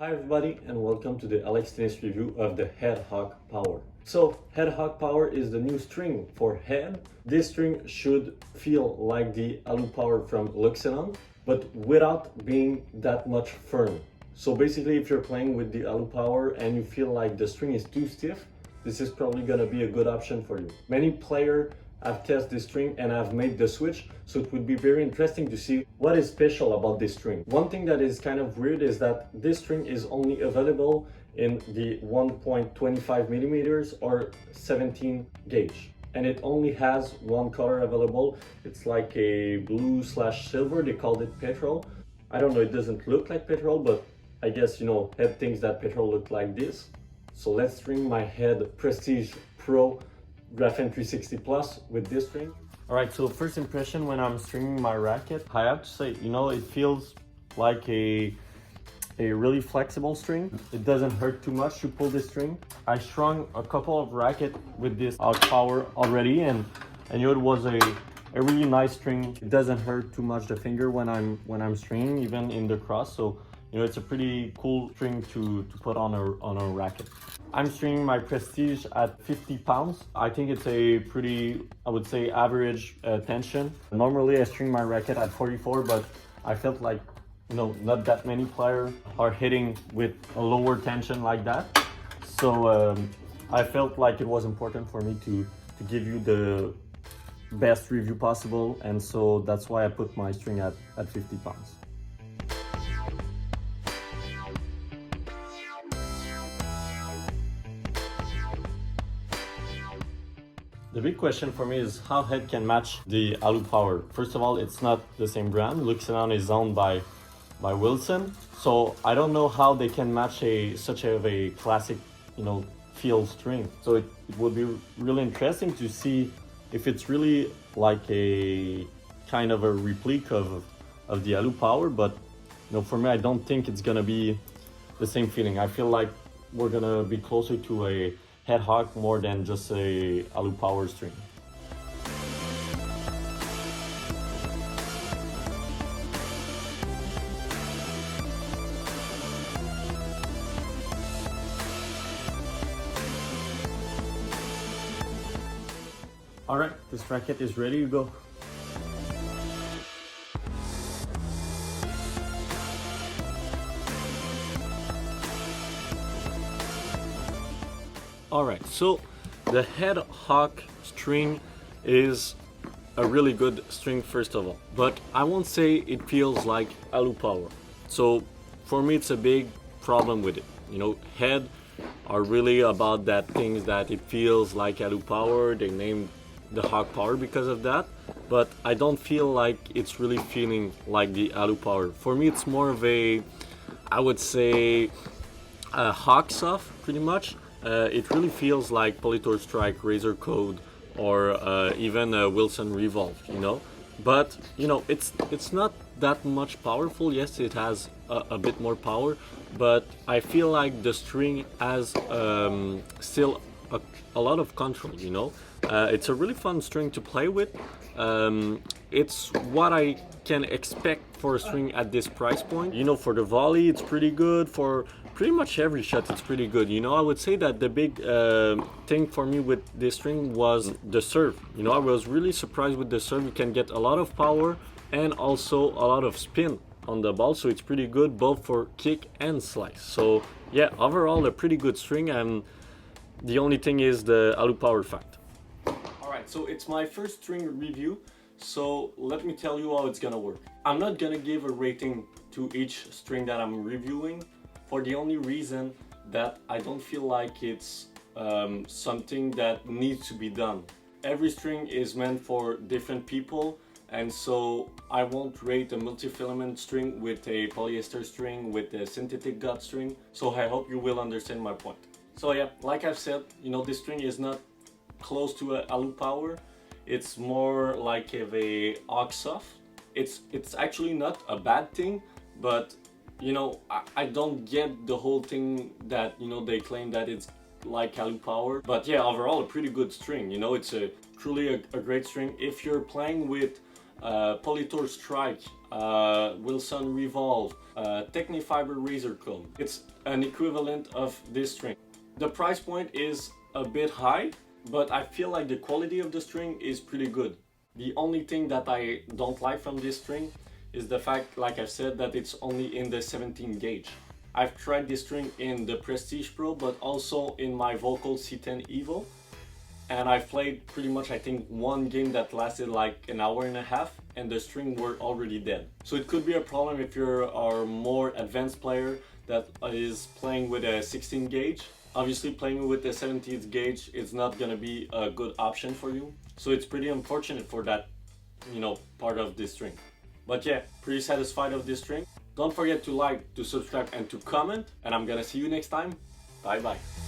Hi everybody and welcome to the Alex Tennis review of the Head Hawk Power. So Head Hawk Power is the new string for head. This string should feel like the Alu Power from Cyclone, but without being that much firm. So basically if you're playing with the Alu Power and you feel like the string is too stiff, this is probably gonna be a good option for you. Many players have tested this string and have made the switch, so it would be very interesting to see what is special about this string. One thing that is kind of weird is that this string is only available in the 1.25 millimeters or 17 gauge, and it only has one color available. It's like a blue/silver. They called it petrol. I don't know, it doesn't look like petrol, but I guess head thinks that petrol look like this. So let's string my Head Prestige Pro Graphene 360 Plus with this string. Alright, so first impression when I'm stringing my racket, I have to say, it feels like a really flexible string. It doesn't hurt too much to pull this string. I strung a couple of rackets with this Power already, and it was a really nice string. It doesn't hurt too much the finger when I'm stringing, even in the cross. So it's a pretty cool string to put on a racket. I'm stringing my Prestige at 50 pounds. I think it's a pretty, I would say, average tension. Normally I string my racket at 44, but I felt like, not that many players are hitting with a lower tension like that. So I felt like it was important for me to give you the best review possible. And so that's why I put my string at 50 pounds. The big question for me is how head can match the Alu Power. First of all, it's not the same brand. Cyclone is owned by Wilson, so I don't know how they can match such a classic, feel string. So it would be really interesting to see if it's really like a kind of a replica of the Alu Power. But for me, I don't think it's gonna be the same feeling. I feel like we're gonna be closer to a Head Hawk more than just a Alu Power string. All right, this racket is ready to go. Alright, so the Head Hawk string is a really good string first of all, but I won't say it feels like Alu Power. So for me it's a big problem with it. Head are really about that things that it feels like Alu Power. They named the Hawk Power because of that, but I don't feel like it's really feeling like the Alu Power. For me it's more of a, I would say, a Hawk Soft pretty much. It really feels like Volkl Strike, Razor Code, or even Wilson Revolve, But it's not that much powerful. Yes, it has a bit more power, but I feel like the string has still a lot of control. It's a really fun string to play with. It's what I can expect for a string at this price point. For the volley, it's pretty good. For pretty much every shot, it's pretty good. I would say that the big thing for me with this string was the serve. I was really surprised with the serve. You can get a lot of power and also a lot of spin on the ball, so it's pretty good both for kick and slice. So yeah, overall a pretty good string, and the only thing is the Alu Power fact. Alright, so it's my first string review, so let me tell you how it's gonna work. I'm not gonna give a rating to each string that I'm reviewing, for the only reason that I don't feel like it's something that needs to be done. Every string is meant for different people, and so I won't rate a multi-filament string with a polyester string, with a synthetic gut string, so I hope you will understand my point. So yeah, like I've said, this string is not close to a Alu Power. It's more like a Hawk Soft. It's actually not a bad thing, but I don't get the whole thing that they claim that it's like Alu Power. But yeah, overall a pretty good string. It's truly a great string. If you're playing with Volkl Strike, Wilson Revolve, Technifiber Razor Cone. It's an equivalent of this string. The price point is a bit high, but I feel like the quality of the string is pretty good. The only thing that I don't like from this string is the fact, like I've said, that it's only in the 17 gauge. I've tried this string in the Prestige Pro, but also in my Volkl C10 EVO. And I've played pretty much, I think, one game that lasted like an hour and a half and the string were already dead. So it could be a problem if you're a more advanced player that is playing with a 16 gauge. Obviously playing with the 17th gauge is not gonna be a good option for you. So it's pretty unfortunate for that, part of this string. But yeah, pretty satisfied of this string. Don't forget to like, to subscribe and to comment, and I'm gonna see you next time. Bye bye.